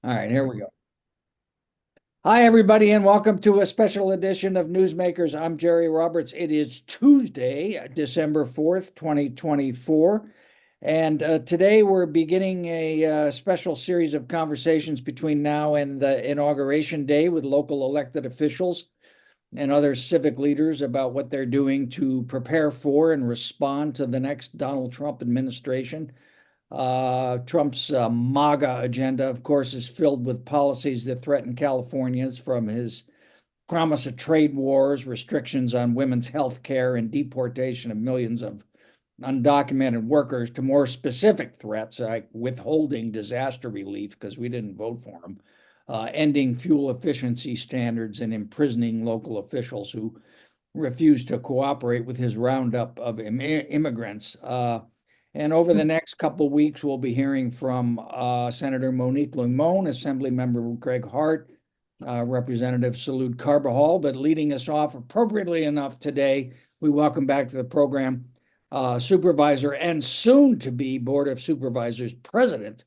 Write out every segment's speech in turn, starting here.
All right, here we go. Hi, everybody, and welcome to a special edition of Newsmakers. I'm Jerry Roberts. It is Tuesday, December 4th, 2024. And today we're beginning a special series of conversations between now and the inauguration day with local elected officials and other civic leaders about what they're doing to prepare for and respond to the next Donald Trump administration. Trump's MAGA agenda, of course, is filled with policies that threaten Californians, from his promise of trade wars, restrictions on women's health care, and deportation of millions of undocumented workers to more specific threats like withholding disaster relief because we didn't vote for them, ending fuel efficiency standards, and imprisoning local officials who refuse to cooperate with his roundup of immigrants. And over the next couple of weeks, we'll be hearing from Senator Monique Limon, Assemblymember Greg Hart, Representative Salud Carbajal. But leading us off appropriately enough today, we welcome back to the program Supervisor and soon-to-be Board of Supervisors President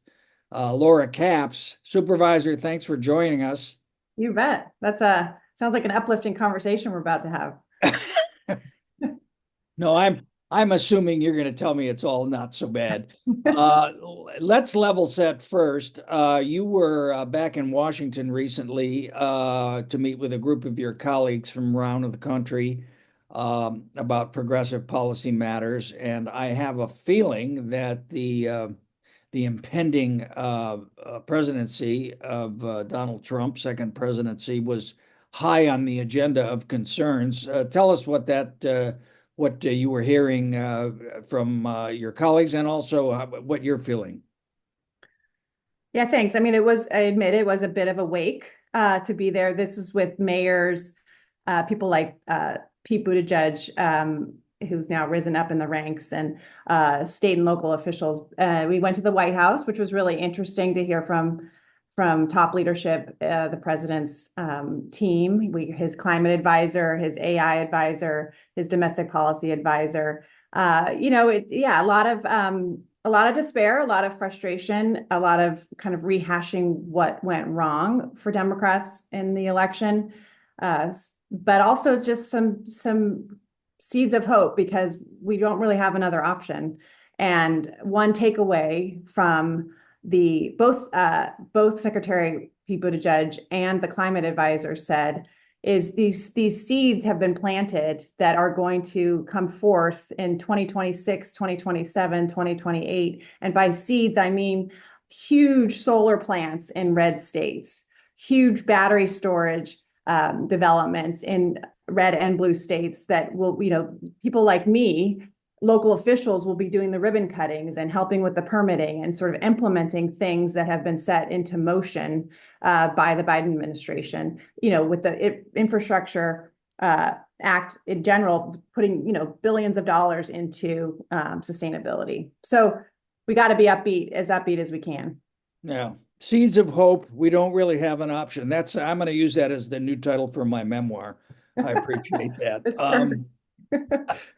Laura Capps. Supervisor, thanks for joining us. You bet. That's sounds like an uplifting conversation we're about to have. No, I'm assuming you're going to tell me it's all not so bad. Uh, let's level set first. You were back in Washington recently to meet with a group of your colleagues from around the country about progressive policy matters, and I have a feeling that the impending presidency of Donald Trump, second presidency, was high on the agenda of concerns. Tell us what you were hearing from your colleagues, and also what you're feeling. Yeah, thanks. I admit it was a bit of a wake to be there. This is with mayors, people like Pete Buttigieg, who's now risen up in the ranks, and state and local officials. We went to the White House, which was really interesting to hear from top leadership, the president's team, his climate advisor, his AI advisor, his domestic policy advisor. A lot of despair, a lot of frustration, a lot of kind of rehashing what went wrong for Democrats in the election, but also just some seeds of hope because we don't really have another option. And one takeaway from the both Secretary Pete Buttigieg and the climate advisor said is these seeds have been planted that are going to come forth in 2026, 2027, 2028. And by seeds, I mean huge solar plants in red states, huge battery storage developments in red and blue states that will, people like me, local officials will be doing the ribbon cuttings and helping with the permitting and sort of implementing things that have been set into motion by the Biden administration, with the infrastructure act in general, putting, billions of dollars into sustainability. So we got to be as upbeat as we can. Yeah. Seeds of Hope. We don't really have an option. I'm going to use that as the new title for my memoir. I appreciate that. It's perfect.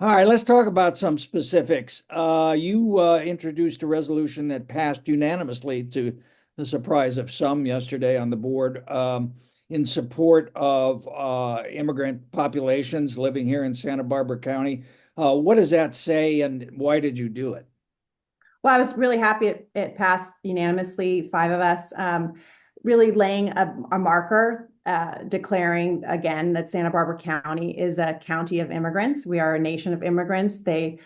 All right, let's talk about some specifics. You introduced a resolution that passed unanimously, to the surprise of some, yesterday on the board, in support of immigrant populations living here in Santa Barbara County. What does that say, and why did you do it? Well, I was really happy it passed unanimously, five of us, really laying a marker, declaring again that Santa Barbara County is a county of immigrants. We are a nation of immigrants. They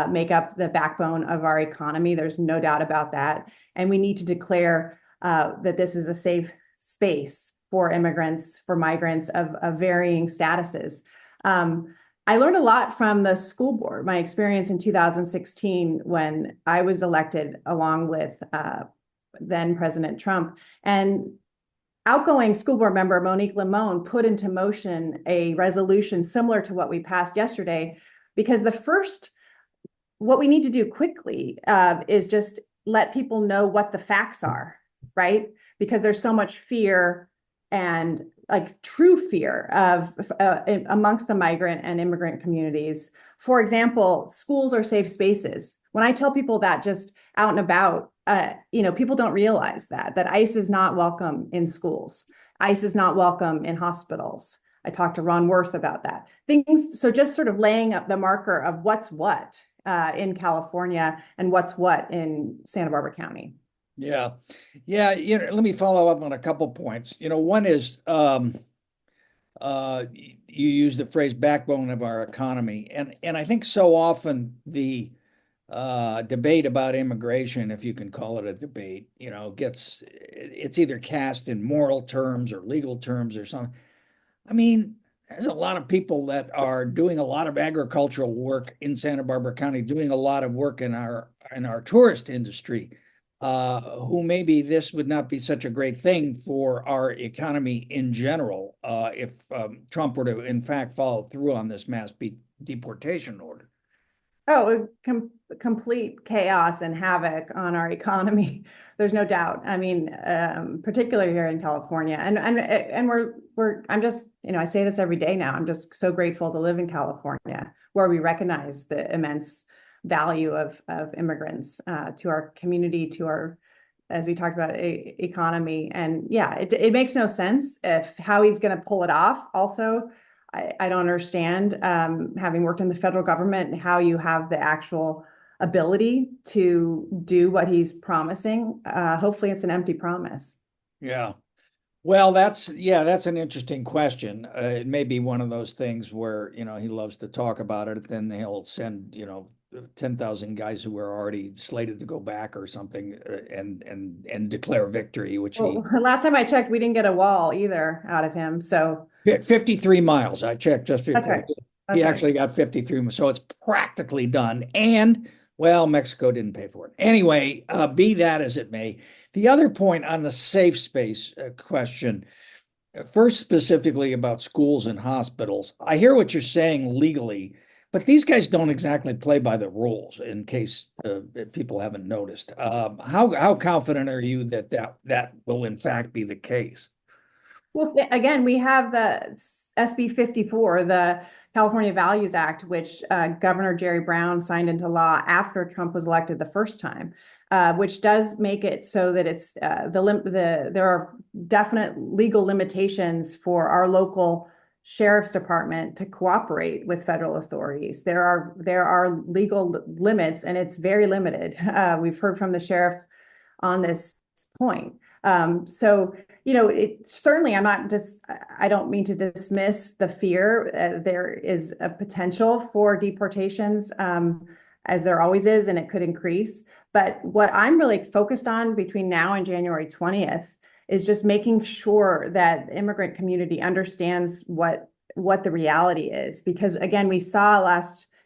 make up the backbone of our economy. There's no doubt about that. And we need to declare that this is a safe space for immigrants, for migrants of varying statuses. I learned a lot from the school board. My experience in 2016 when I was elected along with then President Trump, and outgoing school board member Monique Limon put into motion a resolution similar to what we passed yesterday, because what we need to do quickly is just let people know what the facts are, right? Because there's so much fear and like true fear of amongst the migrant and immigrant communities. For example, schools are safe spaces. When I tell people that just out and about, people don't realize that ICE is not welcome in schools. ICE is not welcome in hospitals. I talked to Ron Worth about that. Things, so just sort of laying up the marker of what's what in California and what's what in Santa Barbara County. Yeah. Yeah. Let me follow up on a couple points. One is you use the phrase backbone of our economy. And I think so often the debate about immigration, if you can call it a debate, it's either cast in moral terms or legal terms or something. I mean, there's a lot of people that are doing a lot of agricultural work in Santa Barbara County, doing a lot of work in our tourist industry, who maybe this would not be such a great thing for our economy in general, if Trump were to in fact follow through on this mass deportation order. Oh, complete chaos and havoc on our economy. There's no doubt. I mean, particularly here in California, and we're. I'm just, I say this every day now. I'm just so grateful to live in California, where we recognize the immense value of immigrants to our community, to our, as we talked about, economy. And yeah, it makes no sense if how he's going to pull it off. Also, I don't understand, having worked in the federal government, how you have the actual ability to do what he's promising. Hopefully it's an empty promise. Yeah. Well, that's an interesting question. It may be one of those things where, he loves to talk about it, then he'll send, 10,000 guys who are already slated to go back or something, and declare victory, which Well, last time I checked, we didn't get a wall either out of him. So 53 miles. I checked just that's before. right. He That's right. actually got 53, so it's practically done. And well, Mexico didn't pay for it. Anyway, be that as it may, the other point on the safe space question, first specifically about schools and hospitals, I hear what you're saying legally, but these guys don't exactly play by the rules. In case people haven't noticed, how confident are you that will in fact be the case? Well, again, we have the SB 54, the California Values Act, which Governor Jerry Brown signed into law after Trump was elected the first time, which does make it so that it's there are definite legal limitations for our local sheriff's department to cooperate with federal authorities. There are legal limits, and it's very limited. We've heard from the sheriff on this point. So, it certainly, I don't mean to dismiss the fear. There is a potential for deportations, as there always is, and it could increase. But what I'm really focused on between now and January 20th is just making sure that the immigrant community understands what the reality is. Because again, we saw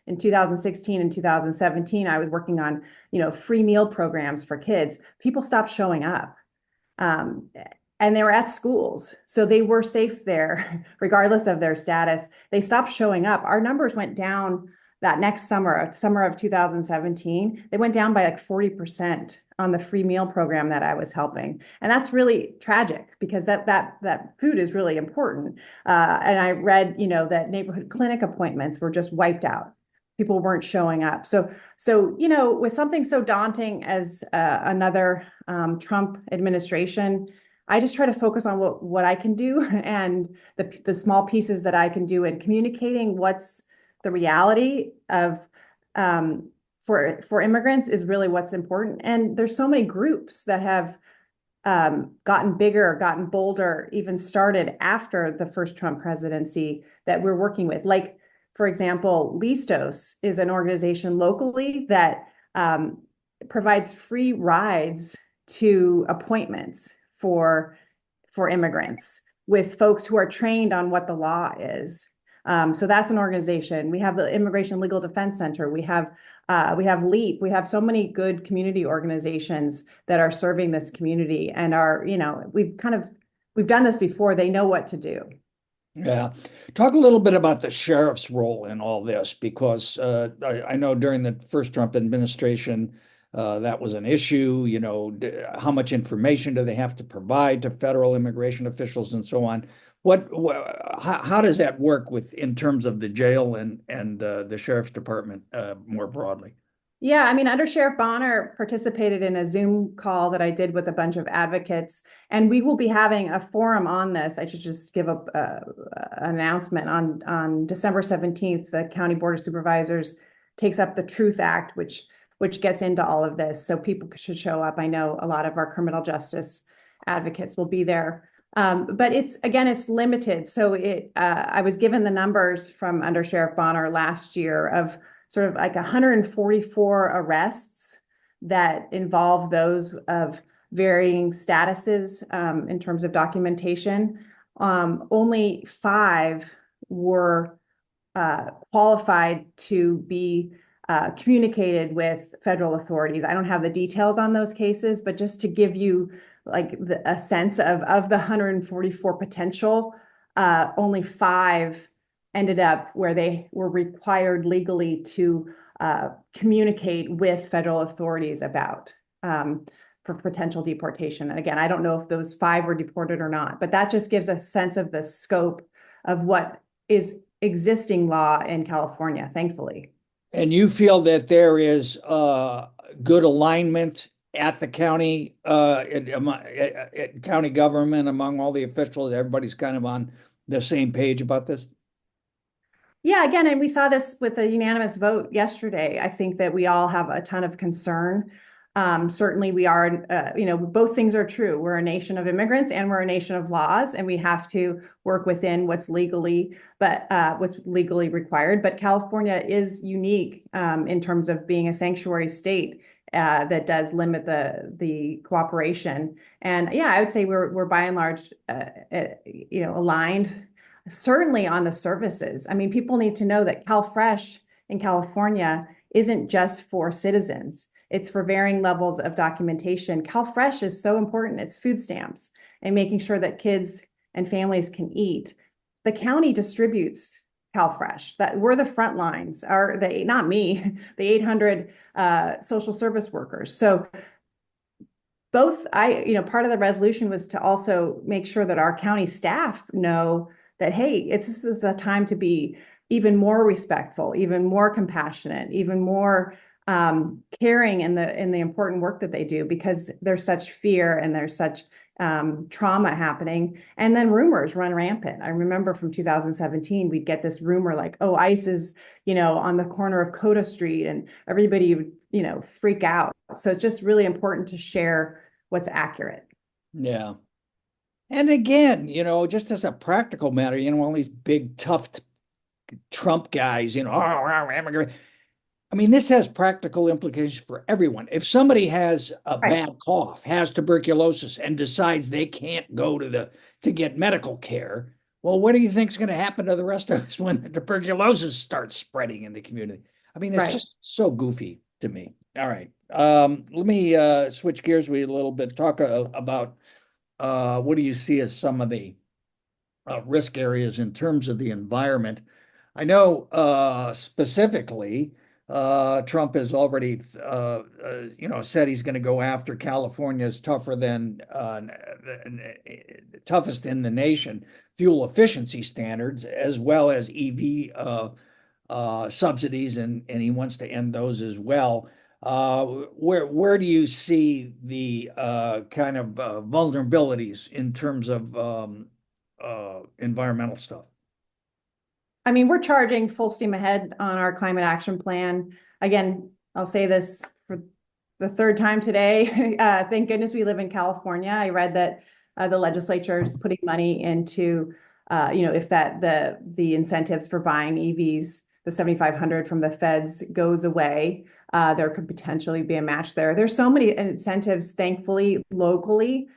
in 2016 and 2017, I was working on, free meal programs for kids. People stopped showing up. And they were at schools, so they were safe there, regardless of their status. They stopped showing up. Our numbers went down that next summer of 2017. They went down by like 40% on the free meal program that I was helping, and that's really tragic because that food is really important. And I read, that neighborhood clinic appointments were just wiped out. People weren't showing up. So with something so daunting as another Trump administration, I just try to focus on what I can do and the small pieces that I can do, and communicating what's the reality of for immigrants is really what's important. And there's so many groups that have gotten bigger, gotten bolder, even started after the first Trump presidency that we're working with. Like, for example, Listos is an organization locally that provides free rides to appointments for immigrants with folks who are trained on what the law is. So that's an organization. We have the Immigration Legal Defense Center. We have LEAP. We have so many good community organizations that are serving this community and we've done this before. They know what to do. Yeah. Talk a little bit about the sheriff's role in all this, because I know during the first Trump administration, that was an issue. How much information do they have to provide to federal immigration officials and so on? How does that work in terms of the jail and the sheriff's department more broadly? Yeah, I mean, Under Sheriff Bonner participated in a Zoom call that I did with a bunch of advocates, and we will be having a forum on this. I should just give an announcement on December 17th. The County Board of Supervisors takes up the Truth Act, which gets into all of this. So people should show up. I know a lot of our criminal justice advocates will be there. But it's limited. So I was given the numbers from Under Sheriff Bonner last year of sort of like 144 arrests that involve those of varying statuses in terms of documentation. Only 5 were qualified to be communicated with federal authorities. I don't have the details on those cases, but just to give you like a sense of the 144 potential, only 5 ended up where they were required legally to communicate with federal authorities about for potential deportation. And again, I don't know if those 5 were deported or not, but that just gives a sense of the scope of what is existing law in California, thankfully. And you feel that there is good alignment at the county, at county government among all the officials? Everybody's kind of on the same page about this? Yeah, again, and we saw this with a unanimous vote yesterday. I think that we all have a ton of concern. Certainly, we are, both things are true. We're a nation of immigrants and we're a nation of laws, and we have to work within what's legally required. But California is unique in terms of being a sanctuary state that does limit the cooperation. And yeah, I would say we're by and large, aligned. Certainly on the services. I mean, people need to know that CalFresh in California isn't just for citizens. It's for varying levels of documentation. CalFresh is so important. It's food stamps and making sure that kids and families can eat. The county distributes CalFresh. That we're the front lines, not me, the 800 social service workers. So part of the resolution was to also make sure that our county staff know that, hey, this is a time to be even more respectful, even more compassionate, even more caring in the important work that they do, because there's such fear and there's such trauma happening. And then rumors run rampant. I remember from 2017, we'd get this rumor like, oh, ICE is, on the corner of Coda Street, and everybody would, freak out. So it's just really important to share what's accurate. Yeah. And again, just as a practical matter, all these big, tough Trump guys, immigrant. I mean, this has practical implications for everyone. If somebody has a Right. bad cough, has tuberculosis, and decides they can't go to get medical care, well, what do you think is going to happen to the rest of us when the tuberculosis starts spreading in the community? I mean, it's Right. just so goofy to me. All right. Let me switch gears with you a little bit, talk about what do you see as some of the risk areas in terms of the environment? I know specifically, Trump has already, said he's going to go after California's toughest in the nation fuel efficiency standards, as well as EV subsidies, and he wants to end those as well. Where do you see the kind of vulnerabilities in terms of environmental stuff? I mean, we're charging full steam ahead on our climate action plan. Again, I'll say this for the 3rd time today. Thank goodness we live in California. I read that the legislature is putting money into, if the incentives for buying EVs, the 7,500 from the feds goes away, there could potentially be a match there. There's so many incentives, thankfully, locally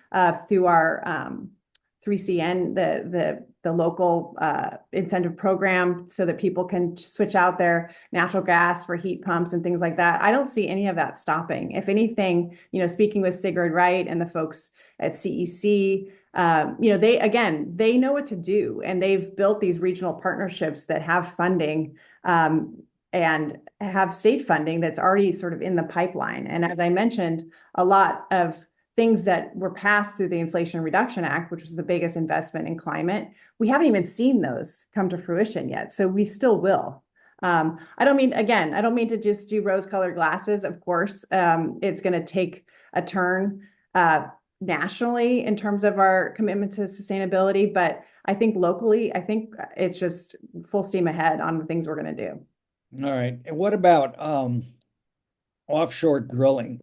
through our 3CN, the local incentive program, so that people can switch out their natural gas for heat pumps and things like that. I don't see any of that stopping. If anything, speaking with Sigrid Wright and the folks at CEC, they know what to do, and they've built these regional partnerships that have funding and have state funding that's already sort of in the pipeline. And as I mentioned, a lot of things that were passed through the Inflation Reduction Act, which was the biggest investment in climate, we haven't even seen those come to fruition yet. So we still will. I don't mean to just do rose-colored glasses. Of course, it's going to take a turn nationally in terms of our commitment to sustainability, but I think locally, I think it's just full steam ahead on the things we're going to do. All right. And what about offshore drilling?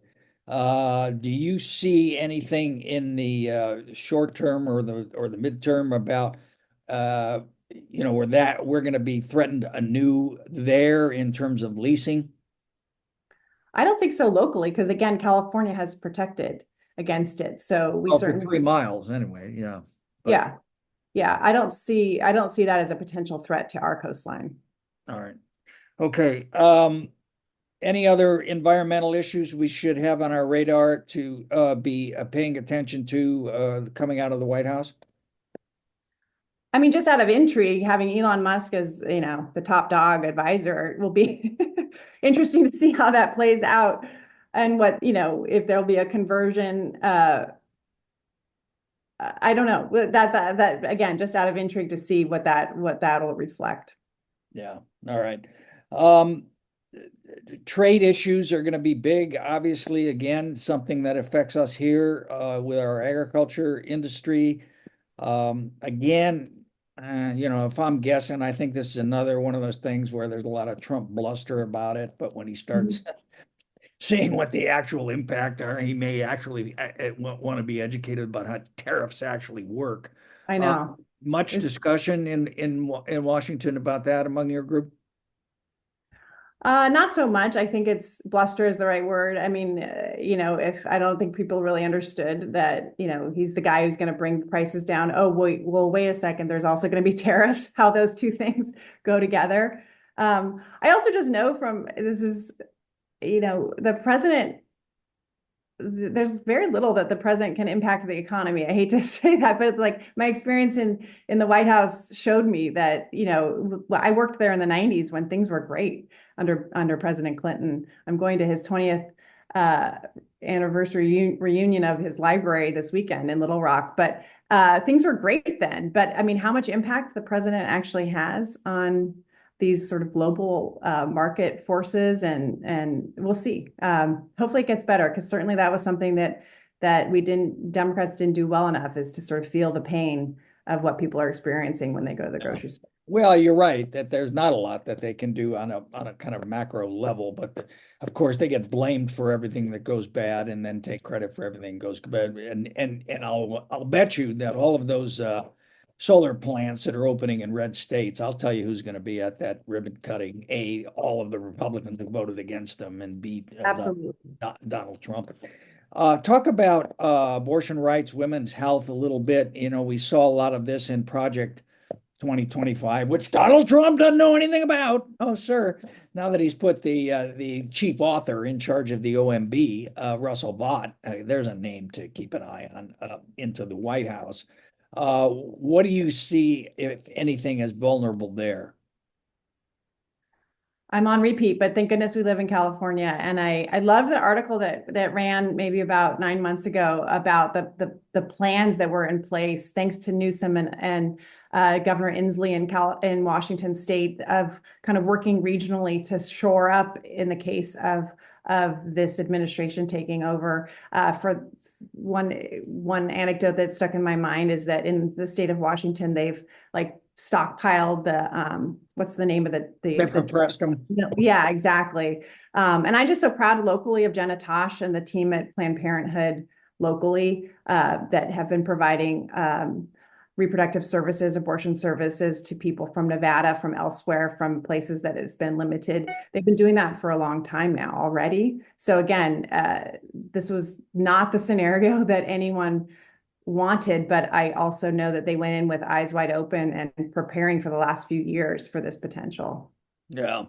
Do you see anything in the short term or the midterm about where that we're going to be threatened anew there in terms of leasing? I don't think so locally, because again, California has protected against it. So we Oh, for 3 miles certainly, anyway, yeah. But yeah, yeah. I don't see that as a potential threat to our coastline. all right. Okay. Any other environmental issues we should have on our radar to be paying attention to coming out of the White House? I mean, just out of intrigue, having Elon Musk as, the top dog advisor will be interesting to see how that plays out and what, if there'll be a conversion. I don't know. That again, just out of intrigue to see what that'll reflect. Yeah. All right. Um, Trade issues are going to be big. Obviously, again, something that affects us here with our agriculture industry. Again, if I'm guessing, I think this is another one of those things where there's a lot of Trump bluster about it. But when he starts Mhm. seeing what the actual impact are, he may actually want to be educated about how tariffs actually work. I Uh, know. Much There's discussion in Washington about that among your group. Not so much. I think it's bluster is the right word. I mean, if I don't think people really understood that, he's the guy who's going to bring prices down. Oh, wait a second. There's also going to be tariffs, how those two things go together. I also just know from this is, the president, there's very little that the president can impact the economy. I hate to say that, but it's like my experience in the White House showed me that, I worked there in the 90s when things were great under President Clinton. I'm going to his 20th uh, anniversary reunion of his library this weekend in Little Rock, but things were great then. But I mean, how much impact the president actually has on these sort of global market forces, and we'll see. Hopefully it gets better, because certainly that was something that Democrats didn't do well enough, is to sort of feel the pain of what people are experiencing when they go to the grocery store. Well, you're right that there's not a lot that they can do on a kind of macro level, but of course they get blamed for everything that goes bad and then take credit for everything that goes bad. And I'll bet you that all of those solar plants that are opening in red states, I'll tell you who's going to be at that ribbon cutting. A, all of the Republicans who voted against them, and B, Absolutely. Donald Trump. Talk about abortion rights, women's health a little bit. We saw a lot of this in Project 2025, which Donald Trump doesn't know anything about. Oh, sir. Now that he's put the chief author in charge of the OMB, Russell Vought, there's a name to keep an eye on into the White House. What do you see, if anything, as vulnerable there? I'm on repeat, but thank goodness we live in California. And I love the article that ran maybe about 9 months ago about the plans that were in place, thanks to Newsom and Governor Inslee in Washington State, of kind of working regionally to shore up in the case of this administration taking over. For one anecdote that stuck in my mind is that in the state of Washington, they've like stockpiled the what's the name of Mipperpreston. yeah, exactly. And I'm just so proud locally of Jenna Tosh and the team at Planned Parenthood locally that have been providing reproductive services, abortion services to people from Nevada, from elsewhere, from places that it's been limited. They've been doing that for a long time now already. So again, this was not the scenario that anyone wanted, but I also know that they went in with eyes wide open and preparing for the last few years for this potential. Yeah.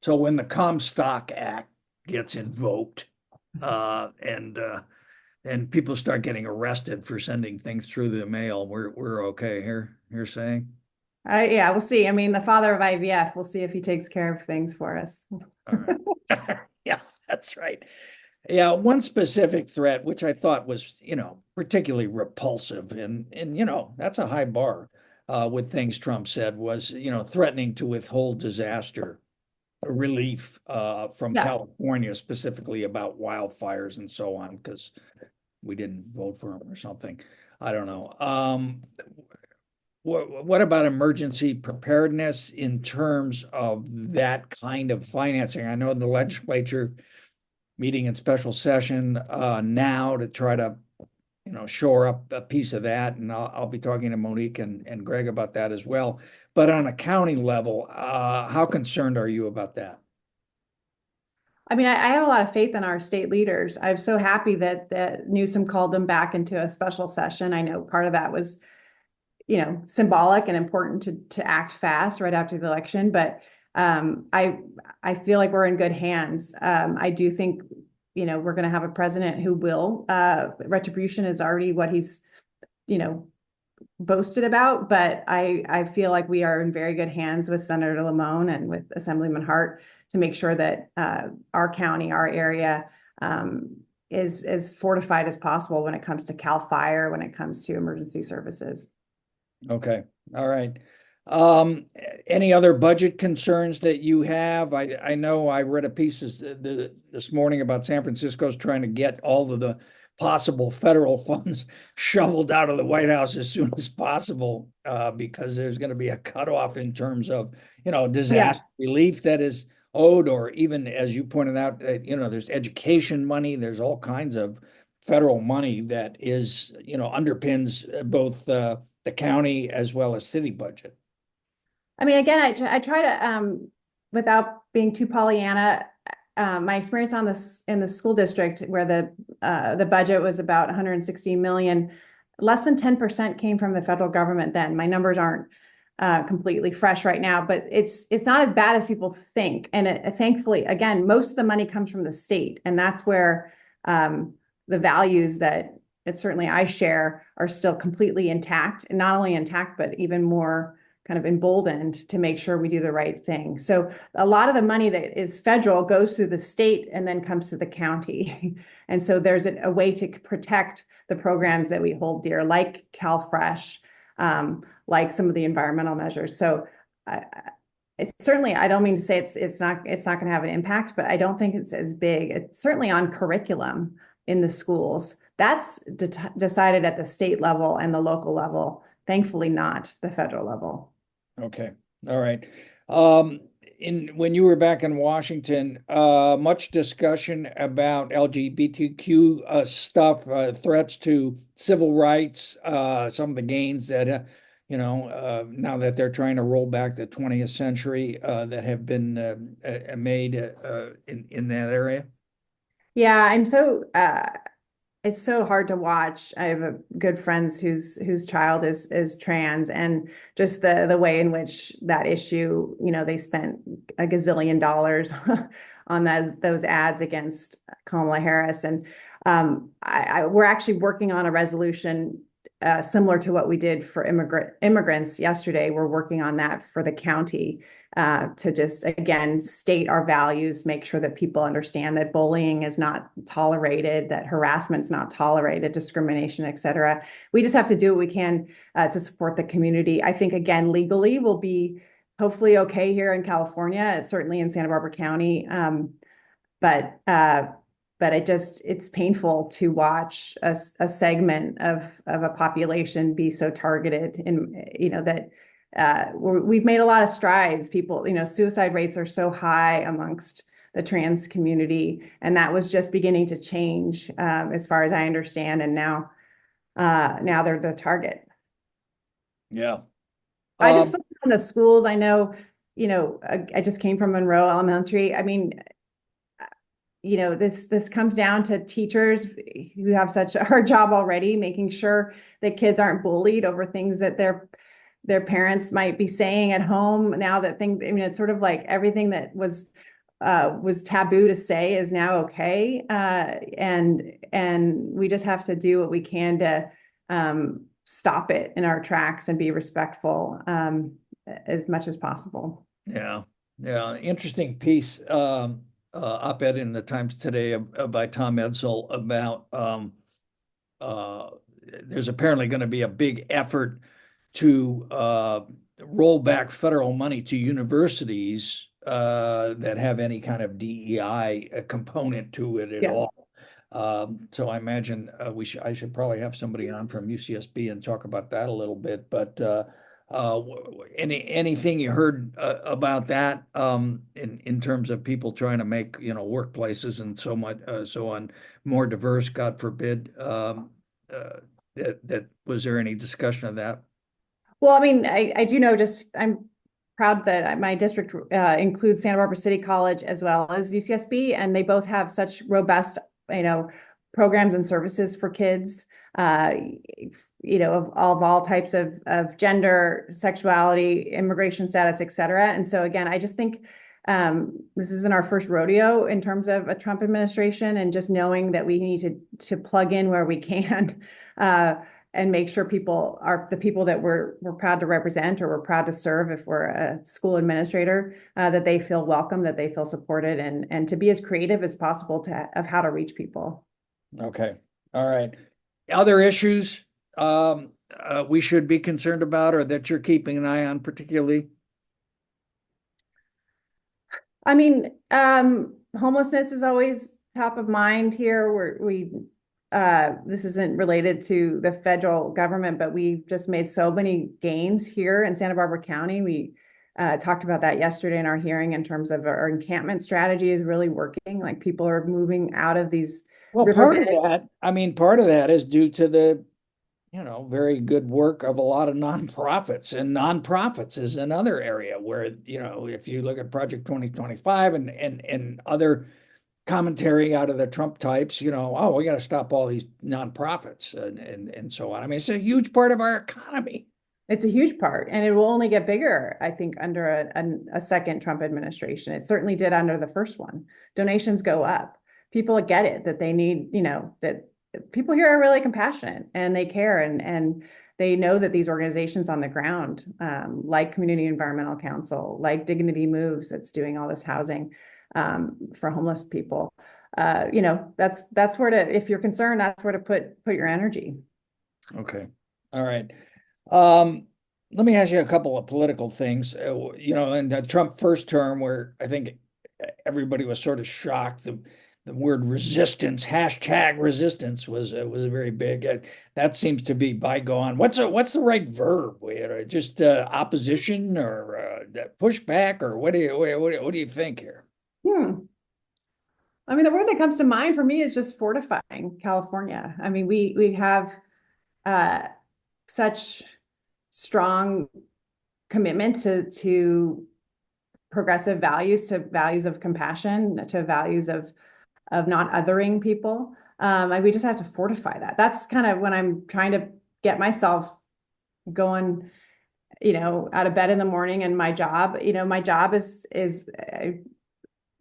So when the Comstock Act gets invoked, and people start getting arrested for sending things through the mail, we're okay here. You're saying? Yeah, we'll see. I mean, the father of IVF, we'll see if he takes care of things for us. All right. Yeah, that's right. Yeah, one specific threat, which I thought was, particularly repulsive, and that's a high bar with things Trump said was, threatening to withhold disaster relief from Yeah. California, specifically about wildfires and so on, because we didn't vote for him or something. I don't know. What about emergency preparedness in terms of that kind of financing? I know the legislature meeting in special session now to try to shore up a piece of that, and I'll be talking to Monique and Greg about that as well. But on a county level, how concerned are you about that? I mean, I have a lot of faith in our state leaders. I'm so happy that Newsom called them back into a special session. I know part of that was, symbolic and important to act fast right after the election. But I feel like we're in good hands. I do think, we're going to have a president who will. Retribution is already what he's, you know, boasted about. But I feel like we are in very good hands with Senator Lamone and with Assemblyman Hart to make sure that our county, our area, is as fortified as possible when it comes to CAL FIRE, when it comes to emergency services. Okay, all right. Um, any other budget concerns that you have? I know I read a piece this morning about San Francisco's trying to get all of the possible federal funds shoveled out of the White House as soon as possible, because there's going to be a cutoff in terms of, Yeah. disaster relief that is owed, or even, as you pointed out, there's education money, there's all kinds of federal money that is, underpins both the county as well as city budget. I mean, again, I try to, without being too Pollyanna, my experience on this in the school district where the budget was about 160 million, less than 10% came from the federal government then. My numbers aren't completely fresh right now, but it's not as bad as people think. And thankfully, again, most of the money comes from the state, and that's where the values that certainly I share are still completely intact, and not only intact, but even more kind of emboldened to make sure we do the right thing. So a lot of the money that is federal goes through the state and then comes to the county. And so there's a way to protect the programs that we hold dear, like CalFresh, like some of the environmental measures. So it's certainly, I don't mean to say it's not going to have an impact, but I don't think it's as big. It's certainly on curriculum in the schools. That's decided at the state level and the local level, thankfully not the federal level. Okay, all right. When you were back in Washington, much discussion about LGBTQ stuff, threats to civil rights, some of the gains that, now that they're trying to roll back the 20th century that have been made in that area. Yeah, it's so hard to watch. I have a good friends whose child is trans, and just the way in which that issue, they spent a gazillion dollars on those ads against Kamala Harris. And we're actually working on a resolution similar to what we did for immigrants yesterday. We're working on that for the county to just, again, state our values, make sure that people understand that bullying is not tolerated, that harassment's not tolerated, discrimination, et cetera. We just have to do what we can to support the community. I think, again, legally we'll be hopefully okay here in California, certainly in Santa Barbara County. But it's painful to watch a segment of a population be so targeted, and that we've made a lot of strides. People, suicide rates are so high amongst the trans community, and that was just beginning to change, as far as I understand. And now they're the target. Yeah. I just focus on the schools. I know, I just came from Monroe Elementary. I mean, this comes down to teachers who have such a hard job already, making sure that kids aren't bullied over things that their parents might be saying at home. Now that things, I mean, it's sort of like everything that was taboo to say is now okay. And we just have to do what we can to stop it in our tracks and be respectful as much as possible. Yeah. Yeah. Interesting piece. op-ed in the Times today by Tom Edsall about uh, there's apparently going to be a big effort to roll back federal money to universities that have any kind of DEI component to it at Yeah. all. So I imagine I should probably have somebody on from UCSB and talk about that a little bit. But anything you heard about that in terms of people trying to make workplaces and so much so on more diverse, God forbid. Uh, that was there any discussion of that? Well, I mean, I do know, just I'm proud that my district includes Santa Barbara City College as well as UCSB, and they both have such robust, programs and services for kids, uh, of all types of gender, sexuality, immigration status, et cetera. And so again, I just think this isn't our first rodeo in terms of a Trump administration, and just knowing that we need to plug in where we can. And make sure people are the people that we're proud to represent, or we're proud to serve if we're a school administrator, that they feel welcome, that they feel supported, and to be as creative as possible of how to reach people. Okay. All right. Other issues we should be concerned about or that you're keeping an eye on particularly? I mean, homelessness is always top of mind here. This isn't related to the federal government, but we just made so many gains here in Santa Barbara County. We talked about that yesterday in our hearing in terms of our encampment strategy is really working. Like, people are moving out of these Well, riverbeds. part of that is due to the, very good work of a lot of nonprofits, and nonprofits is another area where, if you look at Project 2025 and other commentary out of the Trump types, oh, we got to stop all these nonprofits and so on. I mean, it's a huge part of our economy. It's a huge part, and it will only get bigger, I think, under a second Trump administration. It certainly did under the first one. Donations go up. People get it, that they need, that people here are really compassionate and they care, and they know that these organizations on the ground, like Community Environmental Council, like Dignity Moves, that's doing all this housing for homeless people. That's where to, if you're concerned, that's where to put your energy. Okay. All right. Um, Let me ask you a couple of political things. In the Trump first term, where I think everybody was sort of shocked, the word resistance, hashtag resistance, was a very big. That seems to be bygone. What's the right verb? Just opposition or pushback, or what do you think here? Hmm. I mean, the word that comes to mind for me is just fortifying California. I mean, we have uh, such strong commitment to progressive values, to values of compassion, to values of not othering people. And we just have to fortify that. That's kind of when I'm trying to get myself going, out of bed in the morning, and my job. My job is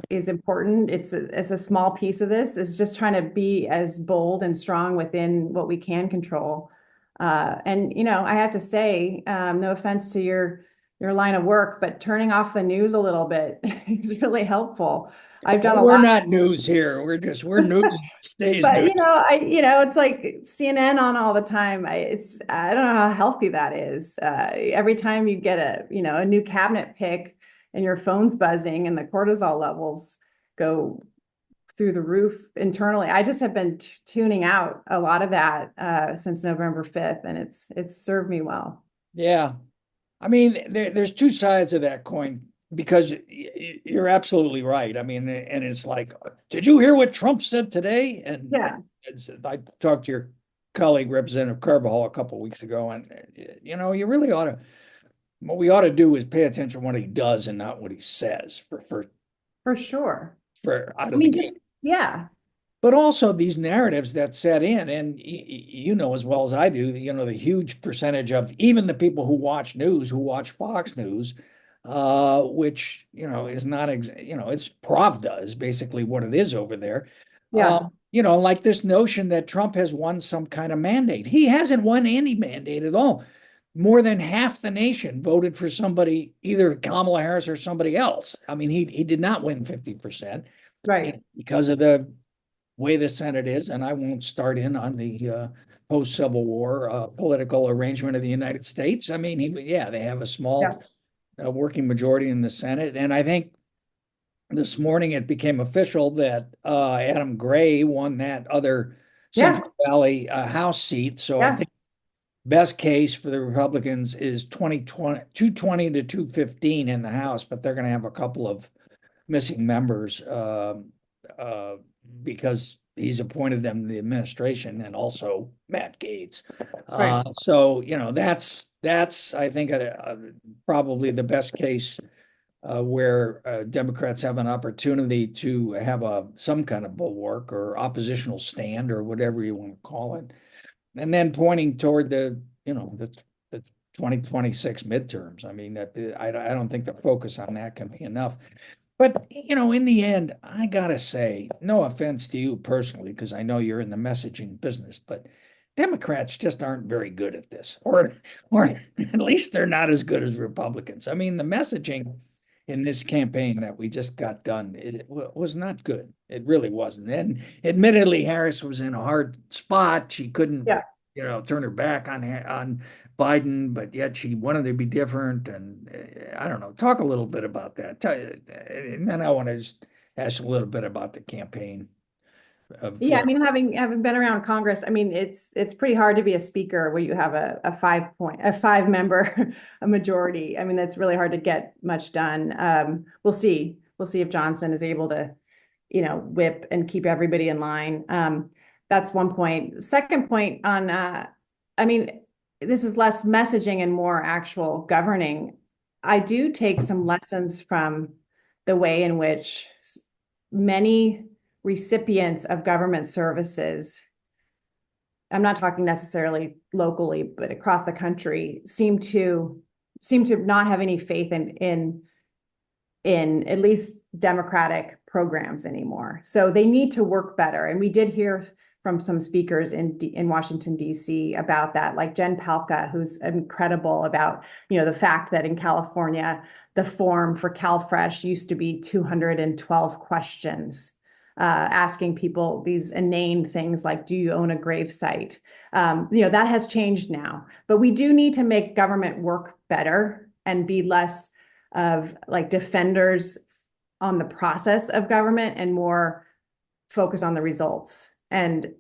important. It's a small piece of this. It's just trying to be as bold and strong within what we can control. And I have to say, no offense to your line of work, but turning off the news a little bit is really helpful. I've done a We're lot. not news here. We're news that stays But news. it's like CNN on all the time. I don't know how healthy that is. Every time you get a new cabinet pick, and your phone's buzzing and the cortisol levels go through the roof internally. I just have been tuning out a lot of that since November 5th, and it's served me well. Yeah. I mean, there's two sides of that coin because you're absolutely right. I mean, and it's like, did you hear what Trump said today? And Yeah. I talked to your colleague, Representative Carbajal, a couple of weeks ago, and you really ought to. What we ought to do is pay attention to what he does and not what he says For sure. for out I of the mean, gate. yeah. But also these narratives that set in, and you know as well as I do, the huge percentage of even the people who watch news, who watch Fox News, which is not it's Pravda is basically what it is over there. Yeah. Like this notion that Trump has won some kind of mandate. He hasn't won any mandate at all. More than half the nation voted for somebody, either Kamala Harris or somebody else. I mean, he did not win 50%. Right. because of the way the Senate is, and I won't start in on the post-Civil War political arrangement of the United States. I mean, yeah, they have a Yeah. small working majority in the Senate, and I think this morning it became official that Adam Gray won that other Yeah. Central Valley House seat. So I Yeah. think best case for the Republicans is 220 to 215 in the House, but they're going to have a couple of missing members uh, because he's appointed them to the administration, and also Matt Gaetz. Right. So that's I think probably the best case where Democrats have an opportunity to have some kind of bulwark or oppositional stand or whatever you want to call it, and then pointing toward the 2026 midterms. I mean, I don't think the focus on that can be enough. But in the end, I gotta say, no offense to you personally, because I know you're in the messaging business, but Democrats just aren't very good at this, or at least they're not as good as Republicans. I mean, the messaging in this campaign that we just got done, it was not good. It really wasn't. And admittedly, Harris was in a hard spot. She couldn't, Yeah. turn her back on Biden, but yet she wanted to be different. And I don't know. Talk a little bit about that. And then I want to just ask a little bit about the campaign of Yeah, I Laura. mean, having been around Congress, I mean, it's pretty hard to be a speaker where you have a 5 member a majority. I mean, that's really hard to get much done. We'll see. We'll see if Johnson is able to, whip and keep everybody in line. That's one point. Second point on, I mean, this is less messaging and more actual governing. I do take some lessons from the way in which many recipients of government services, I'm not talking necessarily locally, but across the country, seem to not have any faith in at least democratic programs anymore. So they need to work better. And we did hear from some speakers in Washington, D.C. about that, like Jen Palka, who's incredible about, the fact that in California, the form for CalFresh used to be 212 questions, asking people these inane things like, do you own a grave site? That has changed now, but we do need to make government work better and be less of like defenders on the process of government and more focus on the results. And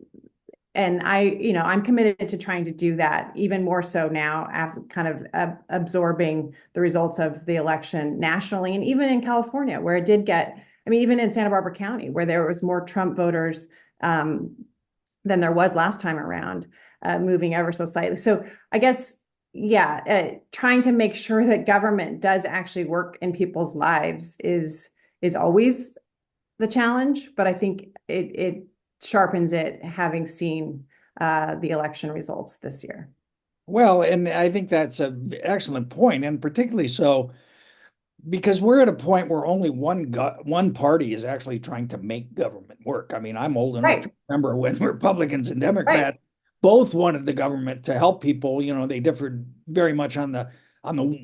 I'm committed to trying to do that even more so now after kind of absorbing the results of the election nationally and even in California, where it did get, I mean, even in Santa Barbara County, where there was more Trump voters than there was last time around, moving ever so slightly. So I guess, yeah, trying to make sure that government does actually work in people's lives is always the challenge, but I think it sharpens it having seen the election results this year. Well, and I think that's an excellent point, and particularly so because we're at a point where only one party is actually trying to make government work. I mean, I'm old enough Right, to remember when Republicans and right, Democrats both wanted the government to help people. They differed very much on the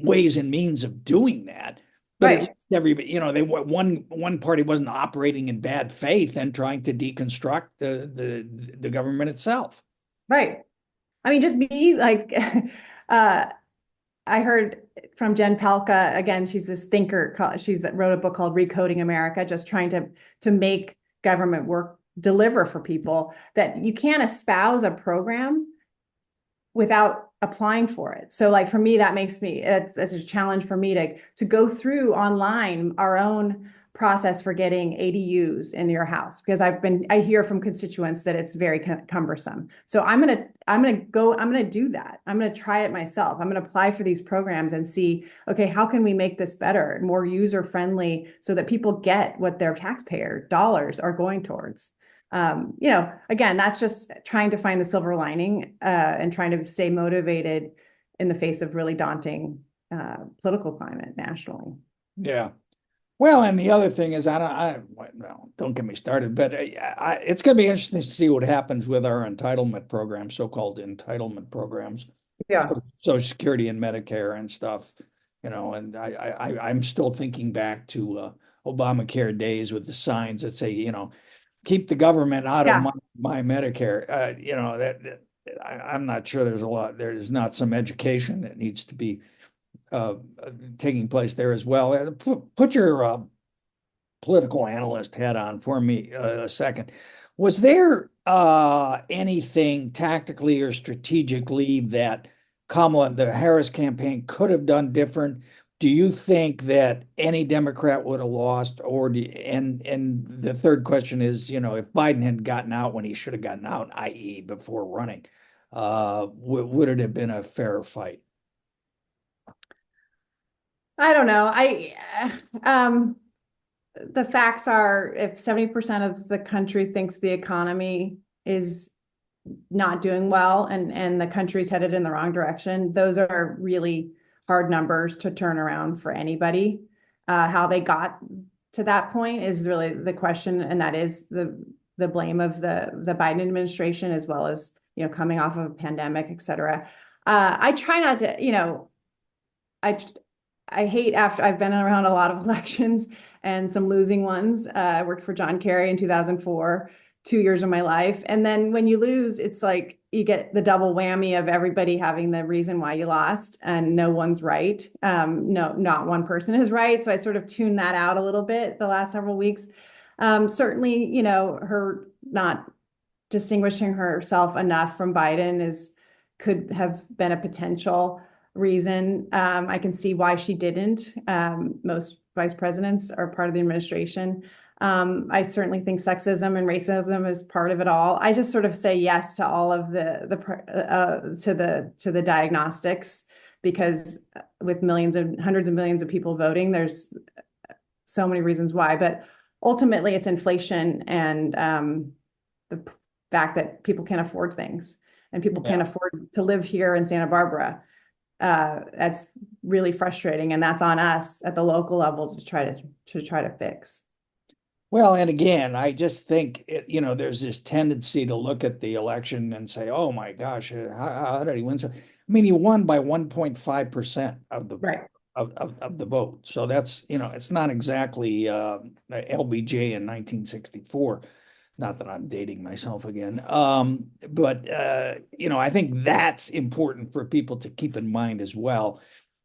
ways and means of doing that. But at right, least everybody, they one party wasn't operating in bad faith and trying to deconstruct the government itself. right. I mean, just be like, I heard from Jen Palka again. She's this thinker. She's wrote a book called Recoding America, just trying to make government work deliver for people. That you can't espouse a program without applying for it. So like for me, that makes me it's a challenge for me to go through online our own process for getting ADUs in your house, because I hear from constituents that it's very cumbersome. So I'm gonna do that. I'm gonna try it myself. I'm gonna apply for these programs and see, okay, how can we make this better, more user friendly, so that people get what their taxpayer dollars are going towards. Again, that's just trying to find the silver lining and trying to stay motivated in the face of really daunting political climate nationally. Yeah. Well, and the other thing is, well, don't get me started, but it's going to be interesting to see what happens with our entitlement programs, so-called entitlement programs, Yeah. so Social Security and Medicare and stuff, and I'm still thinking back to Obamacare days with the signs that say, keep the government out of Yeah. my Medicare. I'm not sure there's not some education that needs to be uh, taking place there as well. Put your political analyst hat on for me a second. Was there anything tactically or strategically that the Harris campaign could have done different? Do you think that any Democrat would have lost, and the third question is, if Biden had gotten out when he should have gotten out, i.e., before running, would it have been a fair fight? I don't know. The facts are if 70% of the country thinks the economy is not doing well and the country's headed in the wrong direction, those are really hard numbers to turn around for anybody. How they got to that point is really the question, and that is the blame of the Biden administration as well as coming off of a pandemic, et cetera. I try not to, I I hate after I've been around a lot of elections and some losing ones. I worked for John Kerry in 2004, 2 years of my life. And then when you lose, it's like you get the double whammy of everybody having the reason why you lost and no one's right. No, not one person is right. So I sort of tuned that out a little bit the last several weeks. Certainly, her not distinguishing herself enough from Biden could have been a potential reason. I can see why she didn't. Most vice presidents are part of the administration. I certainly think sexism and racism is part of it all. I just sort of say yes to all of to the diagnostics because with hundreds of millions of people voting, there's so many reasons why. But ultimately, it's inflation and the fact that people can't afford things and people can't afford to live here in Santa Barbara. That's really frustrating, and that's on us at the local level to try to fix. Well, and again, I just think there's this tendency to look at the election and say, "Oh my gosh, how did he win?" So, I mean, he won by 1.5% of the Right. of the vote. So that's it's not exactly LBJ in 1964. Not that I'm dating myself again, but I think that's important for people to keep in mind as well.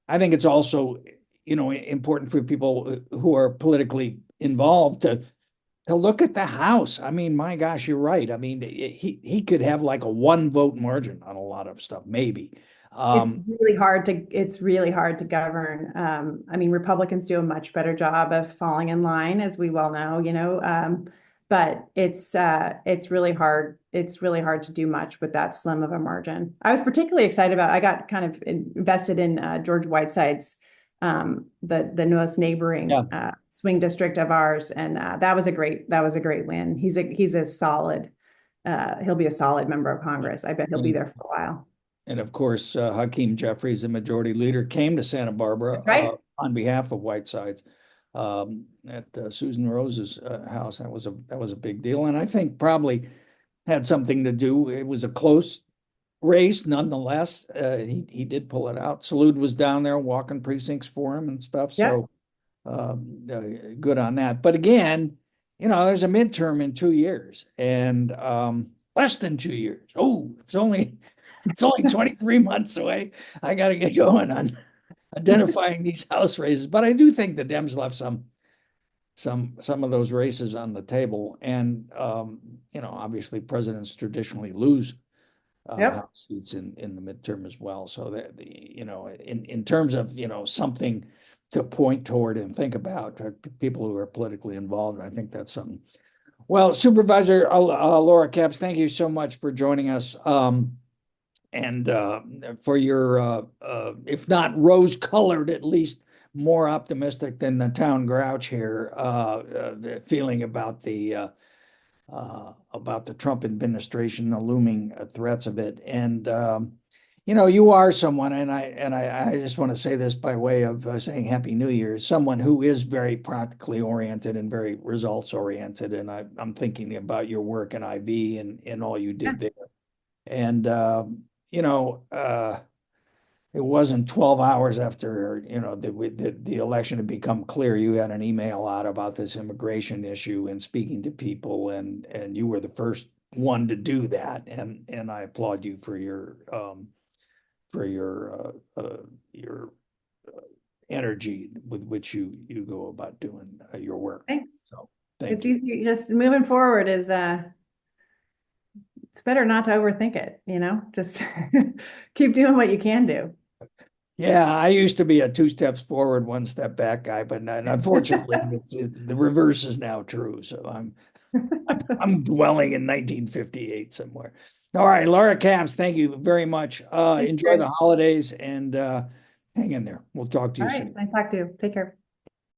I think it's also important for people who are politically involved to look at the House. I mean, my gosh, you're right. I mean, he could have like a one vote margin on a lot of stuff, maybe. It's really hard to govern. I mean, Republicans do a much better job of falling in line, as we well know, but it's really hard. It's really hard to do much with that slim of a margin. I was particularly excited I got kind of invested in George Whiteside's the newest neighboring Yeah. swing district of ours, and that was a great win. He's a solid he'll be a solid member of Congress. I bet he'll be And, there for a while. and of course, Hakeem Jeffries, the majority leader, came to Santa Barbara That's right. on behalf of Whitesides at Susan Rose's house. That was a big deal, and I think probably had something to do. It was a close race, nonetheless. He did pull it out. Salud was down there walking precincts for him and stuff. Yeah. So good on that. But again, there's a midterm in 2 years and less than 2 years. Oh, it's only 23 months away. I got to get going on identifying these House races. But I do think the Dems left some of those races on the table. And obviously presidents traditionally lose Yep. House seats in the midterm as well. So that in terms of something to point toward and think about people who are politically involved, I think that's something. Well, Supervisor Laura Capps, thank you so much for joining us. And for your, if not rose-colored, at least more optimistic than the town grouch here, the feeling about the Trump administration, the looming threats of it. And you are someone, and I just want to say this by way of saying Happy New Year, someone who is very practically oriented and very results oriented. And I'm thinking about your work in IV and all you Yeah. did there. And you know, it wasn't 12 hours after, the election had become clear. You had an email out about this immigration issue and speaking to people, and you were the first one to do that. And I applaud you for your energy with which you go about doing your work. Thanks. So thank It's you. easy, just moving forward is it's better not to overthink it, just keep doing what you can do. Yeah, I used to be a two steps forward, one step back guy, but unfortunately, the reverse is now true. So I'm dwelling in 1958 somewhere. All right, Laura Capps, thank you very much. Thanks, Enjoy Greg. the holidays and hang in there. We'll talk to All you right, soon. nice talk to you. Take care.